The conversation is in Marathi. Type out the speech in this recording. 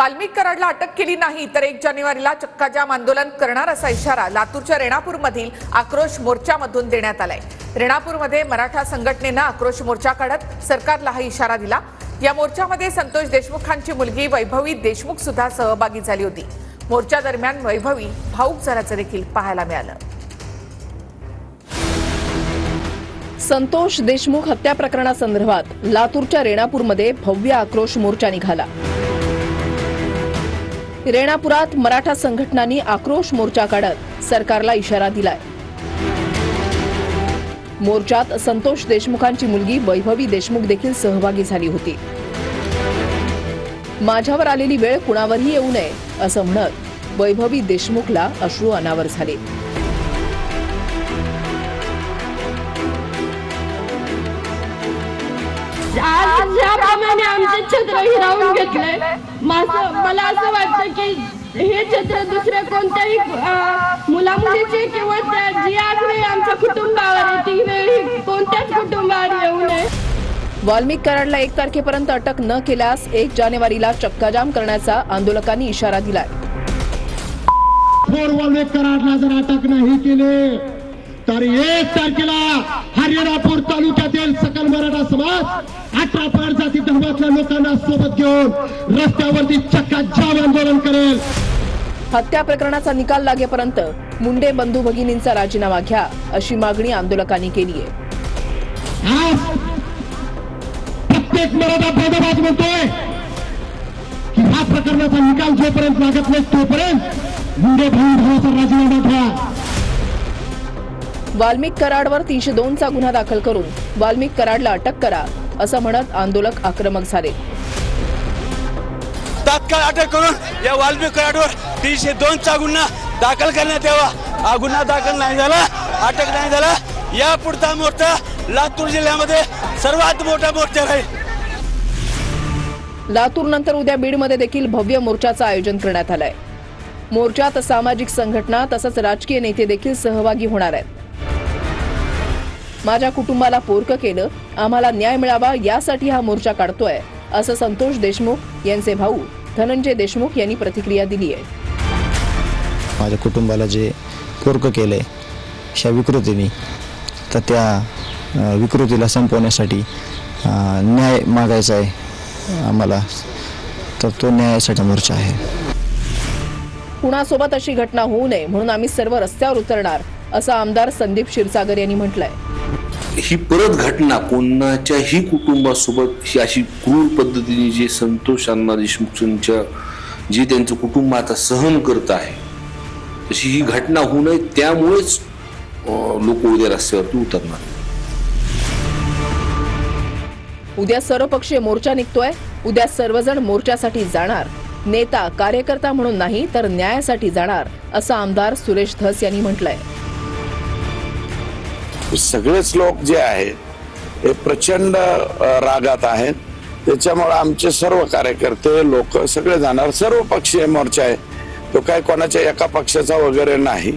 वाल्मिक कराडला अटक केली नाही तर 1 जानेवारीला चक्काजाम आंदोलन करणार असा इशारा लातूरच्या रेणापूरमधील आक्रोश मोर्चामधून देण्यात आलाय। रेणापूरमध्ये मराठा संघटनेनं आक्रोश मोर्चा काढत सरकारला हा इशारा दिला। या मोर्चामध्ये संतोष देशमुखांची मुलगी वैभवी देशमुख सुद्धा सहभागी झाली होती। मोर्चा दरम्यान वैभवी भाऊक झाल्याचं देखील पाहायला मिळालं। संतोष देशमुख हत्या प्रकरणासंदर्भात लातूरच्या रेणापूरमध्ये भव्य आक्रोश मोर्चा निघाला। रेणापुरात मराठा संघटनांनी आक्रोश मोर्चा काढत सरकारला इशारा दिलाय। मोर्चात संतोष देशमुखांची मुलगी वैभवी देशमुख देखील सहभागी झाली होती। माझ्यावर आलेली वेळ कुणावरही येऊ नये असं म्हणत वैभवी देशमुखला अश्रू अनावर झाले। आज ज्याप्रमाणे आमचे छत्र हिरावून घेतले, मला असं वाटतं की हे छत्र दुसऱ्या कोणत्याही मुलामुलीचे किंवा जी आज वेळ आमच्या कुटुंबावर आहे ती वेळ कोणत्याच कुटुंबावर येऊ नये। वाल्मिक कराडला 1 तारखेपर्यंत अटक न केल्यास 1 जानेवारीला चक्काजाम करण्याचा आंदोलकांनी इशारा दिलाय। वाल्मिक कराडला जर अटक नाही केली तर 1 तारखेला हरिरापूर तालुक्यातील सकल मराठा समाज 18 पार जाती धर्मातल्या लोकांना सोबत घेऊन रस्त्यावरती चक्काजाम आंदोलन करेल। हत्या प्रकरणाचा निकाल लागेपर्यंत मुंडे बंधू भगिनींचा राजीनामा घ्या अशी मागणी आंदोलकांनी केली आहे। आज प्रत्येक मराठा भेदभाव म्हणतोय की ह्या प्रकरणाचा निकाल जोपर्यंत लागत नाही तोपर्यंत मुंडे बंधूंचा राजीनामा घ्या। वाल्मिक कराडवर 302 चा गुन्हा दाखल करून वाल्मिक कराडला अटक करा असं म्हणत आंदोलक आक्रमक झाले। तात्काळ अटक करून या वाल्मिक कराडवर 302 चा गुन्हा दाखल करण्यात यावा। हा गुन्हा दाखल नाही झाला, अटक नाही झाला, या पुढचा मोर्चा लातूर जिल्ह्यामध्ये सर्वात मोठा मोर्चा राहील। लातूर नंतर उद्या बीडमध्ये देखील भव्य मोर्चाचं आयोजन करण्यात आलंय। मोर्चात सामाजिक संघटना तसंच राजकीय नेते देखील सहभागी होणार आहेत। माझ्या कुटुंबाला पोरकं केलं, आम्हाला न्याय मिळावा यासाठी हा मोर्चा काढतोय असं संतोष देशमुख यांचे भाऊ धनंजय देशमुख यांनी प्रतिक्रिया दिली आहे। माझ्या कुटुंबाला जे पोरकं केलंय अशा विकृतीने, तर त्या विकृतीला संपवण्यासाठी न्याय मागायचा आहे आम्हाला, तर तो न्यायासाठी मोर्चा आहे। कुणासोबत अशी घटना होऊ नये म्हणून आम्ही सर्व रस्त्यावर उतरणार असं आमदार संदीप क्षीरसागर यांनी म्हटलंय। ही परत घटना कोणाच्याही कुटुंबासोबत ही अशी क्रूर पद्धतीने जे संतोष अण्णा देशमुखांच्या जे त्यांचं कुटुंब आता सहन करत आहे तशी ही घटना होऊ नये, त्यामुळेच लोक उद्या रस्त्यावरती उतरणार। उद्या सर्वपक्षीय मोर्चा निघतोय। उद्या सर्वजण मोर्चासाठी जाणार, नेता कार्यकर्ता म्हणून नाही तर न्यायासाठी जाणार असं आमदार सुरेश धस यांनी म्हटलंय। सगळेच लोक जे आहेत हे प्रचंड रागात आहेत, त्याच्यामुळे आमचे सर्व कार्यकर्ते लोक सगळे जाणार। सर्व पक्षीय मोर्चा आहे, तो काय कोणाच्या एका पक्षाचा वगैरे नाही।